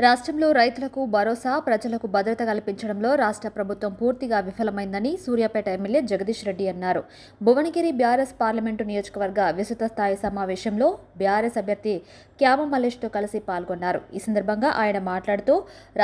రాష్ట్రంలో రైతులకు భరోసా, ప్రజలకు భద్రత కల్పించడంలో రాష్ట్ర ప్రభుత్వం పూర్తిగా విఫలమైందని సూర్యాపేట ఎమ్మెల్యే జగదీష్ రెడ్డి అన్నారు. భువనగిరి బీఆర్ఎస్ పార్లమెంటు నియోజకవర్గ విస్తృత స్థాయి సమావేశంలో బీఆర్ఎస్ అభ్యర్థి క్యామ మల్లేష్తో కలిసి పాల్గొన్నారు. ఈ సందర్భంగా ఆయన మాట్లాడుతూ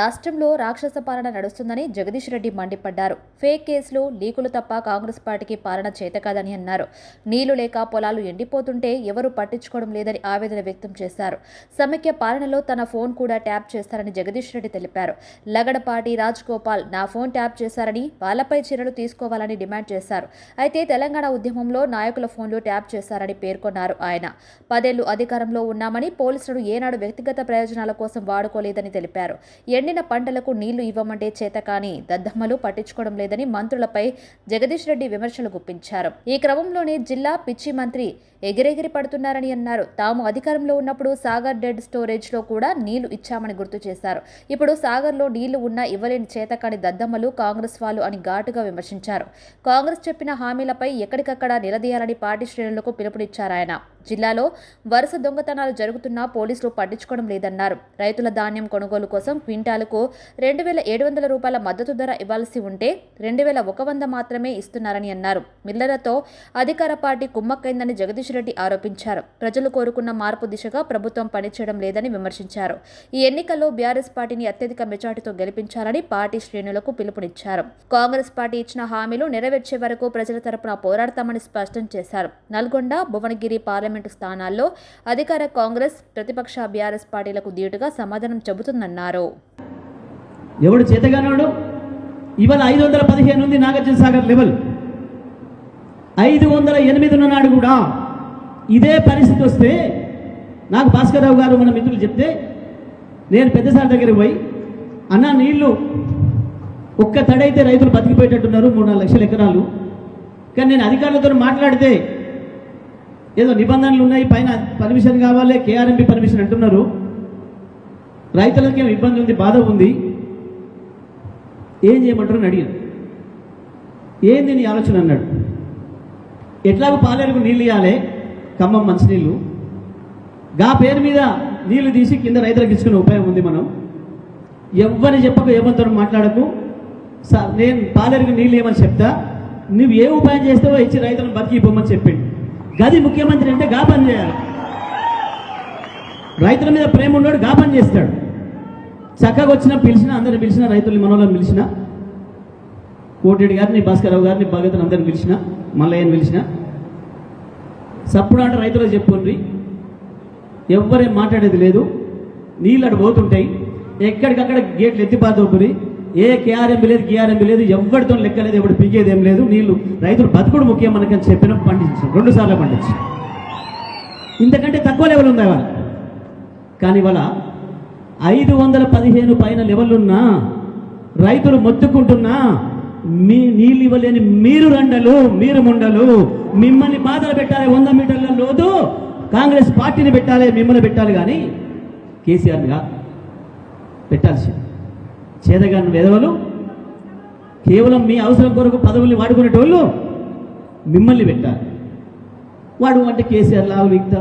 రాష్ట్రంలో రాక్షస పాలన నడుస్తుందని జగదీష్ రెడ్డి మండిపడ్డారు. ఫేక్ కేసులు, లీకులు తప్ప కాంగ్రెస్ పార్టీకి పాలన చేతకాదని అన్నారు. నీళ్లు లేక పొలాలు ఎండిపోతుంటే ఎవరూ పట్టించుకోవడం లేదని ఆవేదన వ్యక్తం చేశారు. సమైక్య పాలనలో తన ఫోన్ కూడా ట్యాప్ చేస్తారని జగదీష్ రెడ్డి తెలిపారు. లగడపాటి రాజ్గోపాల్ నా ఫోన్ ట్యాప్ చేశారని, వాళ్ళపై చర్యలు తీసుకోవాలని డిమాండ్ చేశారు. అయితే తెలంగాణ ఉద్యమంలో నాయకుల ఫోన్లు ట్యాప్ చేశారని పేర్కొన్నారు. ఆయన 10 ఏళ్లు అధికారంలో ఉన్నామని పోలీసులను ఏనాడు వ్యక్తిగత ప్రయోజనాల కోసం వాడుకోలేదని తెలిపారు. ఎండిన పంటలకు నీళ్లు ఇవ్వమంటే చేతకాని దద్దమ్మలు పట్టించుకోవడం లేదని మంత్రులపై జగదీష్ రెడ్డి విమర్శలు గుప్పించారు. ఈ క్రమంలోనే జిల్లా పిచ్చి మంత్రి ఎగిరెగిరి పడుతున్నారని అన్నారు. తాము అధికారంలో ఉన్నప్పుడు సాగర్ డెడ్ స్టోరేజ్ లో కూడా నీళ్లు ఇచ్చామని గుర్తు చేశారు. ఇప్పుడు సాగర్లో నీళ్లు ఉన్నా ఇవ్వలేని చేతకాని దద్దమ్మలు కాంగ్రెస్ వాళ్ళు అని ఘాటుగా విమర్శించారు. కాంగ్రెస్ చెప్పిన హామీలపై ఎక్కడికక్కడ నిలదీయాలని పార్టీ శ్రేణులకు పిలుపునిచ్చారు ఆయన. జిల్లాలో వరుస దొంగతనాలు జరుగుతున్నా పోలీసులు పట్టించుకోవడం లేదన్నారు. రైతుల ధాన్యం కొనుగోలు కోసం క్వింటాలకు 2,700 రూపాయల మద్దతు ధర ఇవ్వాల్సి ఉంటే 2,100 మాత్రమే ఇస్తున్నారని అన్నారు. మిల్లర్లతో అధికార పార్టీ కుమ్మక్కైందని జగదీష్ రెడ్డి ఆరోపించారు. ప్రజలు కోరుకున్న మార్పు దిశగా ప్రభుత్వం పనిచేయడం లేదని విమర్శించారు. ఈ ఎన్నికల్లో బీఆర్ఎస్ పార్టీని అత్యధిక మెజార్టీతో గెలిపించాలని పార్టీ శ్రేణులకు పిలుపునిచ్చారు. కాంగ్రెస్ పార్టీ ఇచ్చిన హామీలు నెరవేర్చే వరకు ప్రజల తరపున పోరాడతామని స్పష్టం చేశారు. నల్గొండ, భువనగిరి పార్లమెంటు స్థానాల్లో అధికార కాంగ్రెస్, ప్రతిపక్ష బీఆర్ఎస్ పార్టీలకు ధీటుగా సమాధానం చెబుతుందన్నారు. ఎవడు చేతగానాడు? ఇవాళ 515 ఉంది నాగార్జున సాగర్ లెవెల్. 508 ఉన్నాడు కూడా. ఇదే పరిస్థితి వస్తే నాకు భాస్కర్రావు గారు మన మిత్రులు చెప్తే నేను పెద్దసారి దగ్గరికి పోయి అన్న నీళ్లు ఒక్క తడైతే రైతులు బతికిపోయేటట్టున్నారు 3-4 లక్షల ఎకరాలు. కానీ నేను అధికారులతో మాట్లాడితే ఏదో నిబంధనలు ఉన్నాయి, పైన పర్మిషన్ కావాలి, కేఆర్ఎంపీ పర్మిషన్ అంటున్నారు. రైతులకేం ఇబ్బంది ఉంది, బాధ ఉంది, ఏం చేయమంటారు అని అడిగాను. ఏంది నీ ఆలోచన అన్నాడు. ఎట్లాగో పాలేరుకు నీళ్ళు ఇవ్వాలి, ఖమ్మం మంచినీళ్ళు, గా పేరు మీద నీళ్లు తీసి కింద రైతులకు ఇచ్చుకునే ఉపాయం ఉంది. మనం ఎవరిని చెప్పకు, ఏమంతా మాట్లాడకు, నేను పాలేరుకు నీళ్ళు ఏమని చెప్తా, నువ్వు ఏ ఉపాయం చేస్తావో ఇచ్చి రైతులను బతికి ఇవ్వమని చెప్పిండు. గది ముఖ్యమంత్రి అంటే గా పని చేయాలి. రైతుల మీద ప్రేమ ఉన్నాడు, గా పని చేస్తాడు. చక్కగా వచ్చినా పిలిచినా, అందరిని పిలిచినా, రైతుల్ని మనోళ్ళని పిలిచిన, కోటిరెడ్డి గారిని, భాస్కర్రావు గారిని, భగత్ అందరిని పిలిచిన, మల్లయ్యని పిలిచిన, సప్పుడు అంటే రైతులకు చెప్పుకోండి, ఎవరేం మాట్లాడేది లేదు. నీళ్ళు అటు పోతుంటాయి, ఎక్కడికక్కడ గేట్లు ఎత్తిపాతోపురి, ఏ కేఆర్ఎంపీ లేదు, కేఆర్ఎంపీ లేదు, ఎవరితో లెక్కలేదు, ఎవరు పీకేది ఏం లేదు. నీళ్లు రైతులు బతుకుడు ముఖ్యం మనకని చెప్పిన పండించాం, 2 సార్లు పండించాం. ఇంతకంటే తక్కువ లెవెల్ ఉందా ఇవాళ? కానీ ఇవాళ 515 పైన లెవెల్లున్నా రైతులు మొత్తుకుంటున్నా మీ నీళ్ళు ఇవ్వలేని మీరు రండలు, మీరు ముండలు, మిమ్మల్ని బాధలు పెట్టాలి. 100 మీటర్ల లోతు కాంగ్రెస్ పార్టీని పెట్టాలి, మిమ్మల్ని పెట్టాలి, కానీ కేసీఆర్గా పెట్టాల్సి. చేతగాని వెధవలు, కేవలం మీ అవసరం కొరకు పదవుల్ని వాడుకునేటోళ్ళు మిమ్మల్ని పెట్టాలి. వాడు అంటే కేసీఆర్ లావు వీక్తా